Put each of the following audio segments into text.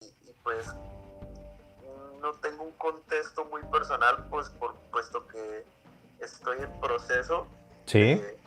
y pues no tengo un contexto muy personal, pues puesto que estoy en proceso Sí. de,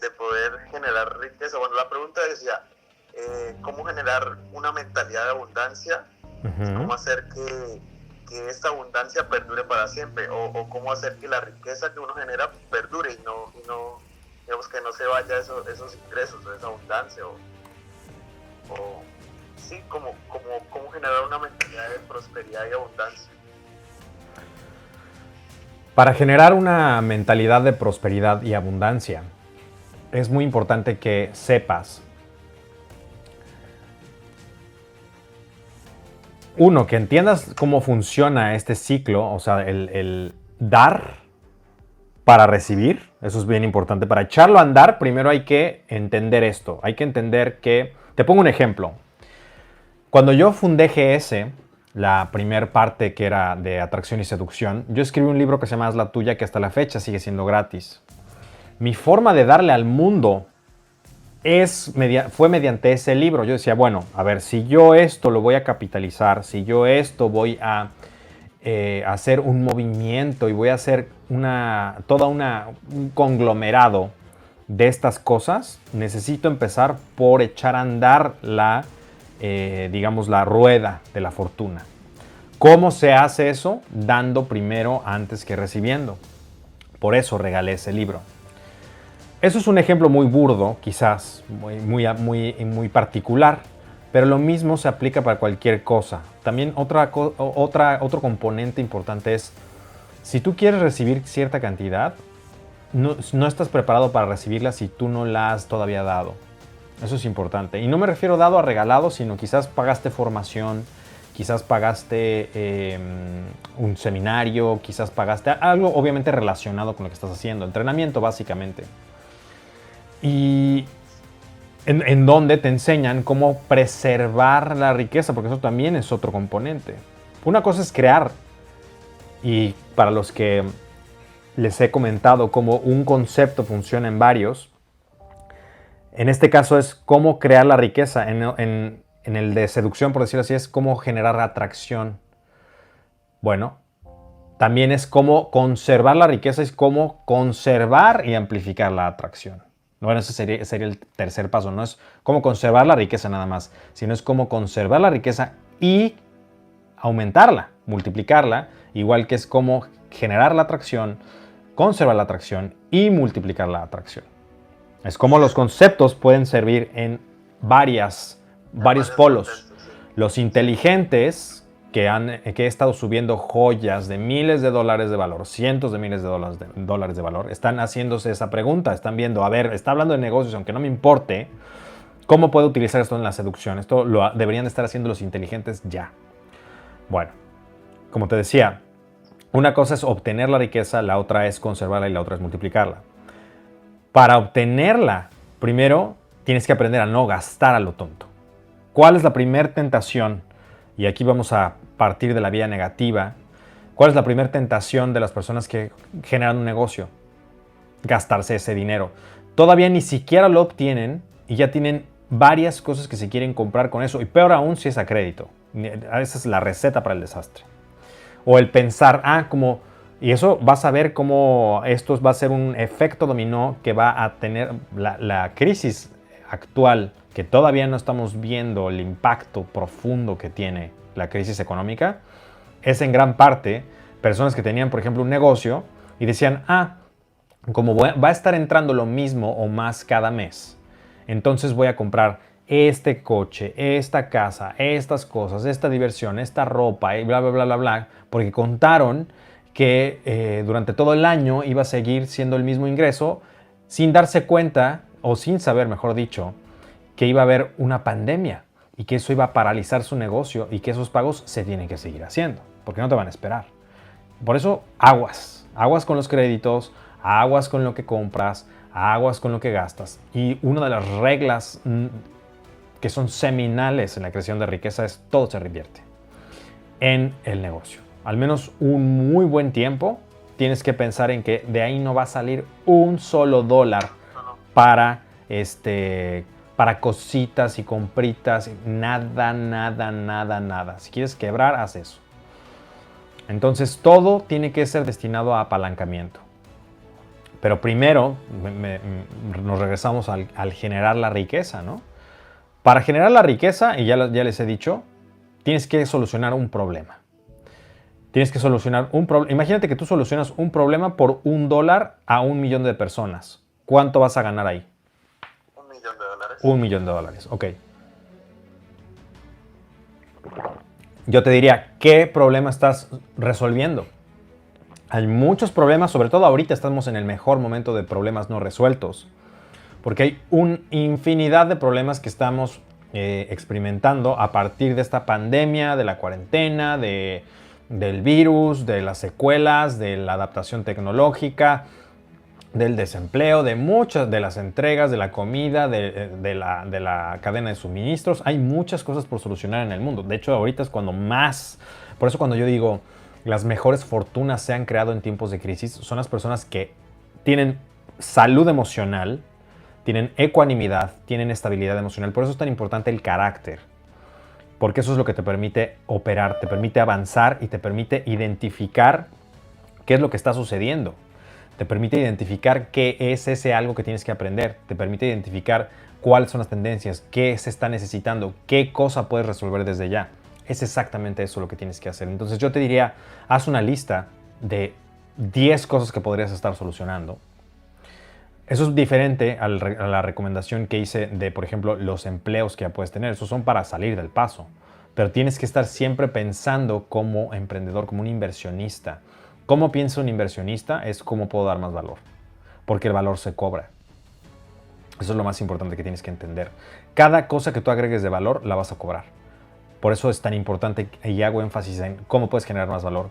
de poder generar riqueza. Bueno, la pregunta decía, ¿cómo generar una mentalidad de abundancia y Ujú. cómo hacer que esta abundancia perdure para siempre? O cómo hacer que la riqueza que uno genera perdure y no digamos, que no se vaya esos ingresos, esa abundancia, o sí, como generar una mentalidad de prosperidad y abundancia. Para generar una mentalidad de prosperidad y abundancia, es muy importante que sepas, uno, que entiendas cómo funciona este ciclo, o sea, el dar para recibir, eso es bien importante. Para echarlo a andar, primero hay que entender esto. Hay que entender que, te pongo un ejemplo. Cuando yo fundé GS, la primer parte que era de atracción y seducción, yo escribí un libro que se llama Haz la tuya, que hasta la fecha sigue siendo gratis. Mi forma de darle al mundo fue mediante ese libro. Yo decía, bueno, a ver, si yo esto lo voy a capitalizar, si yo esto voy a hacer un movimiento y voy a hacer un conglomerado de estas cosas, necesito empezar por echar a andar digamos, la rueda de la fortuna. ¿Cómo se hace eso? Dando primero antes que recibiendo. Por eso regalé ese libro. Eso es un ejemplo muy burdo, quizás, muy particular, pero lo mismo se aplica para cualquier cosa. También otro componente importante es, si tú quieres recibir cierta cantidad, no estás preparado para recibirla si tú no la has todavía dado. Eso es importante. Y no me refiero dado a regalado, sino quizás pagaste formación, quizás pagaste un seminario, quizás pagaste algo obviamente relacionado con lo que estás haciendo, entrenamiento básicamente. Y en donde te enseñan cómo preservar la riqueza, porque eso también es otro componente. Una cosa es crear, y para los que les he comentado cómo un concepto funciona en varios, en este caso es cómo crear la riqueza. En el de seducción, por decirlo así, es cómo generar atracción. Bueno, también es cómo conservar la riqueza, es cómo conservar y amplificar la atracción. Bueno, ese sería el tercer paso. No es cómo conservar la riqueza nada más, sino es cómo conservar la riqueza y aumentarla, multiplicarla, igual que es cómo generar la atracción, conservar la atracción y multiplicar la atracción. Es como los conceptos pueden servir en En varios varios polos. contextos, sí. Los inteligentes que he estado subiendo joyas de miles de dólares de valor, cientos de miles de dólares de valor, están haciéndose esa pregunta, están viendo, a ver, está hablando de negocios, aunque no me importe, ¿cómo puedo utilizar esto en la seducción? Esto lo deberían estar haciendo los inteligentes ya. Bueno, como te decía, una cosa es obtener la riqueza, la otra es conservarla y la otra es multiplicarla. Para obtenerla, primero tienes que aprender a no gastar a lo tonto. ¿Cuál es la primera tentación? Y aquí vamos a partir de la vía negativa. ¿Cuál es la primera tentación de las personas que generan un negocio? Gastarse ese dinero. Todavía ni siquiera lo obtienen y ya tienen varias cosas que se quieren comprar con eso. Y peor aún si es a crédito. Esa es la receta para el desastre. O el pensar, como... Y eso vas a ver cómo esto va a ser un efecto dominó que va a tener la crisis actual, que todavía no estamos viendo el impacto profundo que tiene la crisis económica. Es en gran parte personas que tenían, por ejemplo, un negocio y decían, como va a estar entrando lo mismo o más cada mes, entonces voy a comprar este coche, esta casa, estas cosas, esta diversión, esta ropa y bla, bla, bla, bla, bla, porque contaron que durante todo el año iba a seguir siendo el mismo ingreso sin darse cuenta, o sin saber, mejor dicho, que iba a haber una pandemia y que eso iba a paralizar su negocio y que esos pagos se tienen que seguir haciendo, porque no te van a esperar. Por eso, aguas con los créditos, aguas con lo que compras, aguas con lo que gastas. Y una de las reglas que son seminales en la creación de riqueza es todo se reinvierte en el negocio. Al menos un muy buen tiempo tienes que pensar en que de ahí no va a salir un solo dólar No, no. para para cositas y compritas. Nada, nada, nada, nada. Si quieres quebrar, haz eso. Entonces todo tiene que ser destinado a apalancamiento. Pero primero nos regresamos al generar la riqueza, ¿no? Para generar la riqueza, y ya les he dicho, tienes que solucionar un problema. Tienes que solucionar un problema. Imagínate que tú solucionas un problema por $1 a 1.000.000 de personas. ¿Cuánto vas a ganar ahí? $1.000.000. $1.000.000, ok. Yo te diría, ¿qué problema estás resolviendo? Hay muchos problemas, sobre todo ahorita estamos en el mejor momento de problemas no resueltos. Porque hay una infinidad de problemas que estamos experimentando a partir de esta pandemia, de la cuarentena, del virus, de las secuelas, de la adaptación tecnológica, del desempleo, de muchas de las entregas, de la comida, de la cadena de suministros. Hay muchas cosas por solucionar en el mundo. De hecho, ahorita es cuando más... Por eso cuando yo digo las mejores fortunas se han creado en tiempos de crisis, son las personas que tienen salud emocional, tienen ecuanimidad, tienen estabilidad emocional. Por eso es tan importante el carácter. Porque eso es lo que te permite operar, te permite avanzar y te permite identificar qué es lo que está sucediendo. Te permite identificar qué es ese algo que tienes que aprender. Te permite identificar cuáles son las tendencias, qué se está necesitando, qué cosa puedes resolver desde ya. Es exactamente eso lo que tienes que hacer. Entonces yo te diría, haz una lista de 10 cosas que podrías estar solucionando. Eso es diferente a la recomendación que hice de, por ejemplo, los empleos que ya puedes tener. Esos son para salir del paso. Pero tienes que estar siempre pensando como emprendedor, como un inversionista. ¿Cómo piensa un inversionista? Es cómo puedo dar más valor. Porque el valor se cobra. Eso es lo más importante que tienes que entender. Cada cosa que tú agregues de valor la vas a cobrar. Por eso es tan importante y hago énfasis en cómo puedes generar más valor,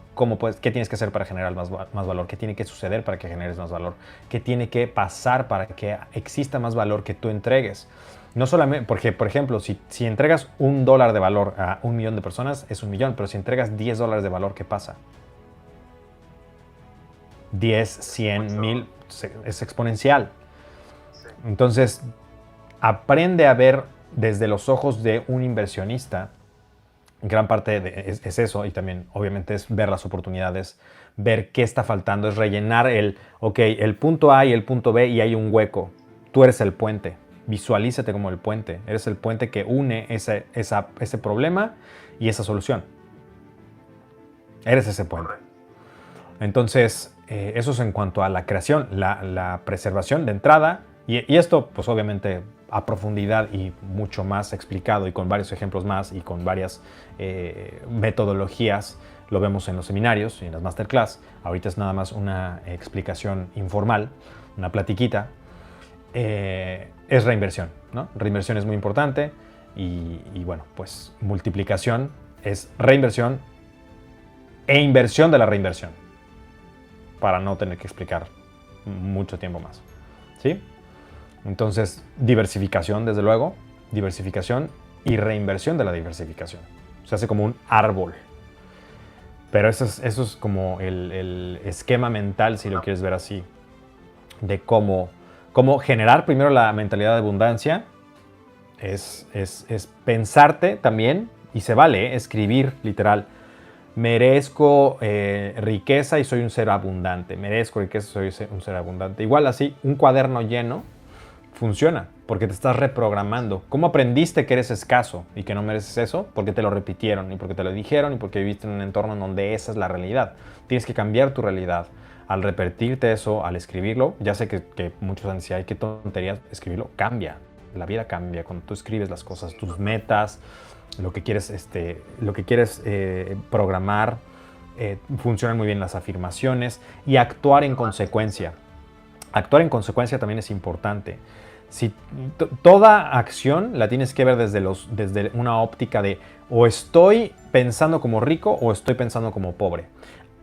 qué tienes que hacer para generar más valor, qué tiene que suceder para que generes más valor, qué tiene que pasar para que exista más valor que tú entregues. No solamente, porque por ejemplo, si entregas $1 de valor a 1.000.000 de personas, es 1.000.000, pero si entregas $10 de valor, ¿qué pasa? 10, 100, 1.000, es exponencial. Entonces, aprende a ver desde los ojos de un inversionista. Gran parte es eso, y también obviamente es ver las oportunidades, ver qué está faltando, es rellenar el punto A y el punto B y hay un hueco. Tú eres el puente, visualízate como el puente, eres el puente que une ese problema y esa solución. Eres ese puente. Entonces, eso es en cuanto a la creación, la preservación de entrada, y esto pues obviamente a profundidad y mucho más explicado y con varios ejemplos más y con varias metodologías, lo vemos en los seminarios y en las masterclass. Ahorita es nada más una explicación informal, una platiquita. Es reinversión, ¿no? Reinversión es muy importante y bueno, pues multiplicación es reinversión e inversión de la reinversión, para no tener que explicar mucho tiempo más, ¿sí? Entonces, diversificación, desde luego, diversificación y reinversión de la diversificación. Se hace como un árbol. Pero eso es como el esquema mental, si lo quieres ver así, de cómo generar primero la mentalidad de abundancia. Es pensarte también, y se vale, escribir literal. Merezco riqueza y soy un ser abundante. Merezco riqueza y soy un ser abundante. Igual así, un cuaderno lleno funciona porque te estás reprogramando. ¿Cómo aprendiste que eres escaso y que no mereces eso? Porque te lo repitieron y porque te lo dijeron y porque viviste en un entorno en donde esa es la realidad. Tienes que cambiar tu realidad. Al repetirte eso, al escribirlo, ya sé que muchos van a decir, ay, qué tonterías, escribirlo cambia. La vida cambia cuando tú escribes las cosas, tus metas, lo que quieres programar. Funcionan muy bien las afirmaciones y actuar en consecuencia. Actuar en consecuencia también es importante. Si toda acción la tienes que ver desde una óptica de o estoy pensando como rico o estoy pensando como pobre.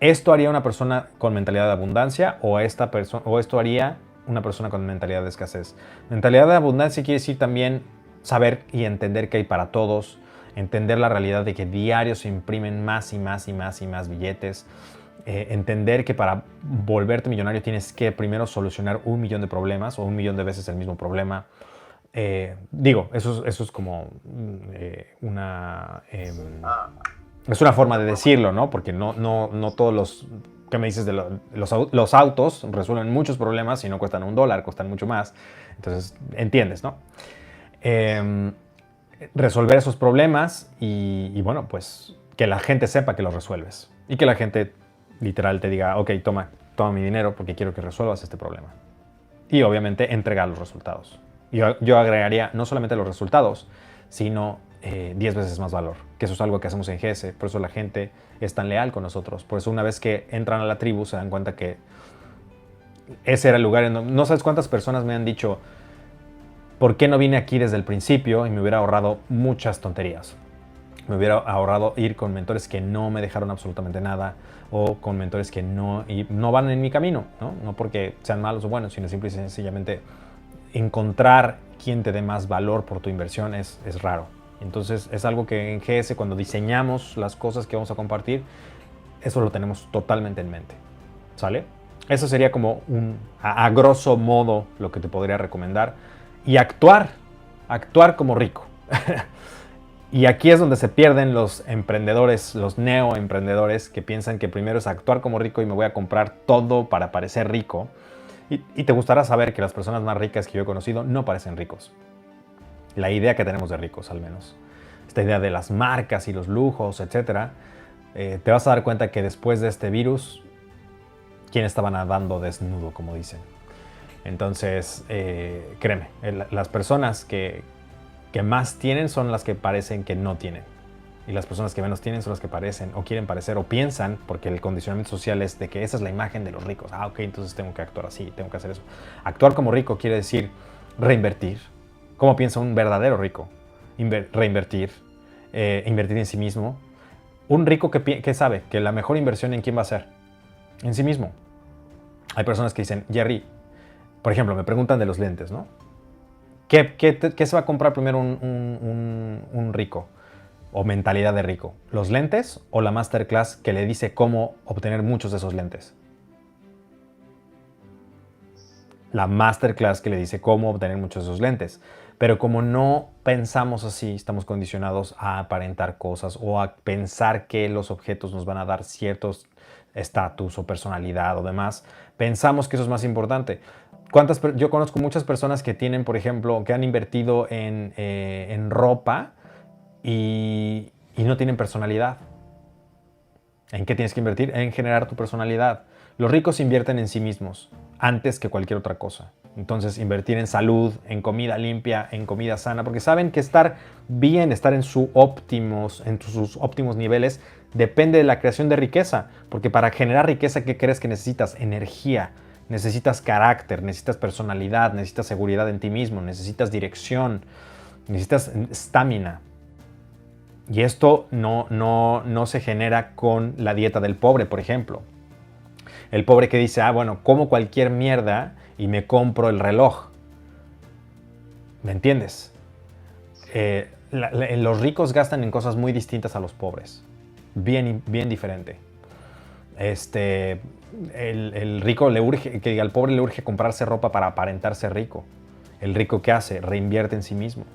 ¿Esto haría una persona con mentalidad de abundancia o esto haría una persona con mentalidad de escasez? Mentalidad de abundancia quiere decir también saber y entender que hay para todos, entender la realidad de que diario se imprimen más y más y más y más billetes. Entender que para volverte millonario tienes que primero solucionar 1.000.000 de problemas o 1.000.000 de veces el mismo problema. Digo, eso es como una... es una forma de decirlo, ¿no? Porque no todos los... ¿Qué me dices de los autos? Resuelven muchos problemas y no cuestan $1, cuestan mucho más. Entonces, entiendes, ¿no? Resolver esos problemas y bueno, pues que la gente sepa que los resuelves. Y que la gente literal te diga, ok, toma mi dinero porque quiero que resuelvas este problema. Y obviamente entregar los resultados. Yo agregaría no solamente los resultados, sino 10 veces más valor, que eso es algo que hacemos en GS, por eso la gente es tan leal con nosotros, por eso una vez que entran a la tribu se dan cuenta que ese era el lugar en donde, no sabes cuántas personas me han dicho, ¿por qué no vine aquí desde el principio? Y me hubiera ahorrado muchas tonterías. Me hubiera ahorrado ir con mentores que no me dejaron absolutamente nada o con mentores que no van en mi camino, ¿no? No porque sean malos o buenos, sino simple y sencillamente encontrar quien te dé más valor por tu inversión es raro. Entonces es algo que en GS cuando diseñamos las cosas que vamos a compartir, eso lo tenemos totalmente en mente, ¿sale? Eso sería como a grosso modo lo que te podría recomendar. Y actuar como rico. Y aquí es donde se pierden los emprendedores, los neoemprendedores que piensan que primero es actuar como rico y me voy a comprar todo para parecer rico. Y te gustará saber que las personas más ricas que yo he conocido no parecen ricos. La idea que tenemos de ricos, al menos. Esta idea de las marcas y los lujos, etc. Te vas a dar cuenta que después de este virus, ¿quién estaba nadando desnudo, como dicen? Entonces, créeme, las personas que más tienen son las que parecen que no tienen. Y las personas que menos tienen son las que parecen o quieren parecer o piensan, porque el condicionamiento social es de que esa es la imagen de los ricos. Ok, entonces tengo que actuar así, tengo que hacer eso. Actuar como rico quiere decir reinvertir. ¿Cómo piensa un verdadero rico? Reinvertir, invertir en sí mismo. Un rico que sabe que la mejor inversión en quién va a ser, en sí mismo. Hay personas que dicen, Jerry, por ejemplo, me preguntan de los lentes, ¿no? ¿Qué se va a comprar primero un rico? O mentalidad de rico. ¿Los lentes o la masterclass que le dice cómo obtener muchos de esos lentes? La masterclass que le dice cómo obtener muchos de esos lentes. Pero como no pensamos así, estamos condicionados a aparentar cosas o a pensar que los objetos nos van a dar ciertos estatus o personalidad o demás, pensamos que eso es más importante. Yo conozco muchas personas que tienen, por ejemplo, que han invertido en ropa y no tienen personalidad. ¿En qué tienes que invertir? En generar tu personalidad. Los ricos invierten en sí mismos antes que cualquier otra cosa. Entonces, invertir en salud, en comida limpia, en comida sana, porque saben que estar bien, estar en sus óptimos niveles, depende de la creación de riqueza. Porque para generar riqueza, ¿qué crees que necesitas? Energía, necesitas carácter, necesitas personalidad, necesitas seguridad en ti mismo, necesitas dirección, necesitas estamina. Y esto no se genera con la dieta del pobre, por ejemplo. El pobre que dice, bueno, como cualquier mierda y me compro el reloj. ¿Me entiendes? Los ricos gastan en cosas muy distintas a los pobres. Bien diferente. El rico al pobre le urge comprarse ropa para aparentarse rico. El rico, ¿qué hace? Reinvierte en sí mismo.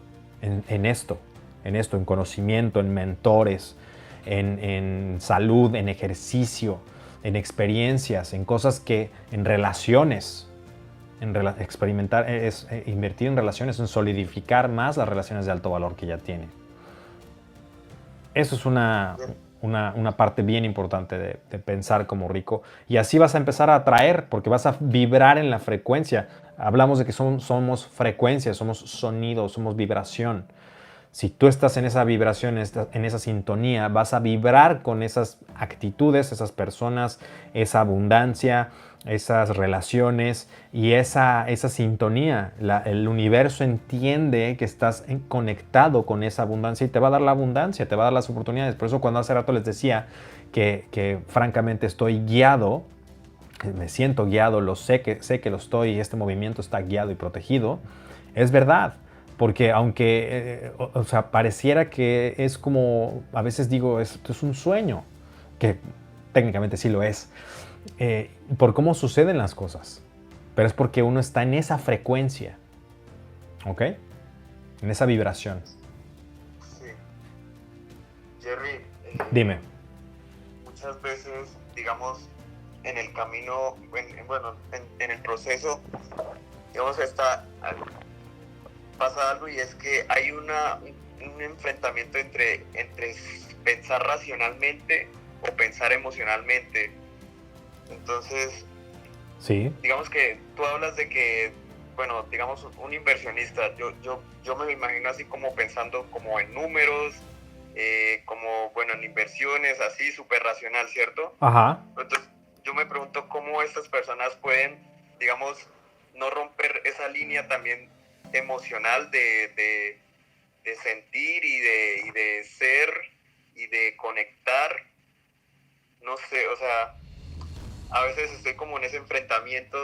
En esto, en conocimiento, en mentores, en salud, en ejercicio, en experiencias, en cosas en relaciones. Experimentar, invertir en relaciones, en solidificar más las relaciones de alto valor que ya tiene. Eso es una parte bien importante de pensar como rico. Y así vas a empezar a atraer, porque vas a vibrar en la frecuencia. Hablamos de que somos frecuencia, somos sonido, somos vibración. Si tú estás en esa vibración, en esa sintonía, vas a vibrar con esas actitudes, esas personas, esa abundancia, esas relaciones y esa sintonía. El universo entiende que estás conectado con esa abundancia y te va a dar la abundancia, te va a dar las oportunidades. Por eso cuando hace rato les decía que francamente estoy guiado, me siento guiado, sé que lo estoy y este movimiento está guiado y protegido, es verdad. Porque aunque, pareciera que es como, a veces digo, esto es un sueño, que técnicamente sí lo es, por cómo suceden las cosas. Pero es porque uno está en esa frecuencia, ¿ok? en esa vibración. Sí. Jerry, Dime. muchas veces, digamos, en el camino, en el proceso, digamos, pasa algo y es que hay un enfrentamiento entre pensar racionalmente o pensar emocionalmente. Entonces, Sí. digamos que tú hablas de que, bueno, digamos, un inversionista, yo me lo imagino así como pensando como en números, como, bueno, en inversiones, así, súper racional, ¿cierto? Ajá. Entonces, yo me pregunto cómo estas personas pueden, digamos, no romper esa línea también emocional de sentir y de ser y de conectar. No sé, o sea, a veces estoy como en ese enfrentamiento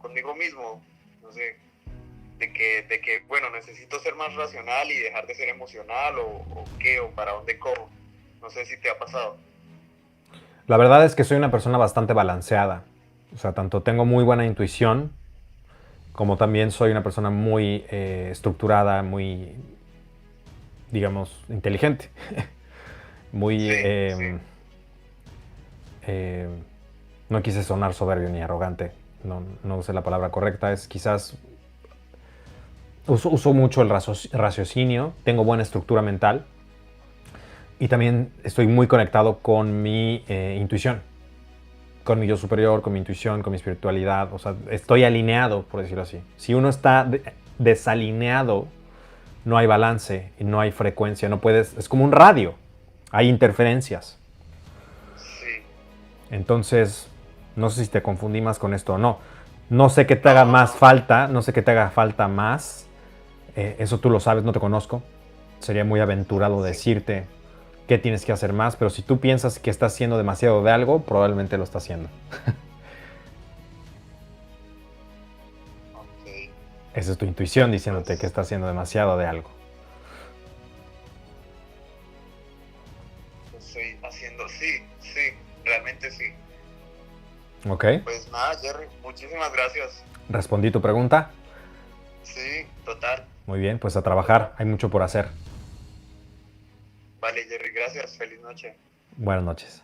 conmigo mismo, no sé, de que, bueno, necesito ser más racional y dejar de ser emocional o qué, o para dónde corro. No sé si te ha pasado. La verdad es que soy una persona bastante balanceada. O sea, tanto tengo muy buena intuición, como también soy una persona muy estructurada, muy, digamos, inteligente. Muy... Sí, sí. eh, no quise sonar soberbio ni arrogante. No usé la palabra correcta. Es quizás... Uso mucho el raciocinio, tengo buena estructura mental y también estoy muy conectado con mi intuición, con mi yo superior, con mi intuición, con mi espiritualidad. O sea, estoy alineado, por decirlo así. Si uno está desalineado, no hay balance, no hay frecuencia, no puedes, es como un radio, hay interferencias. Sí. Entonces, no sé si te confundí más con esto o no. No sé qué te haga No, más no. falta, no sé qué te haga falta más. Eso tú lo sabes, no te conozco. Sería muy aventurado Sí. decirte qué tienes que hacer más, pero si tú piensas que estás haciendo demasiado de algo, probablemente lo estás haciendo. Ok. Esa es tu intuición diciéndote que Pues estás haciendo demasiado de algo. estoy haciendo, sí, sí, realmente sí. ¿Ok? Pues nada, Jerry, muchísimas gracias. Respondí tu pregunta. Sí, total. Muy bien, pues a trabajar. Hay mucho por hacer. Vale, Jerry, gracias. Feliz noche. Buenas noches.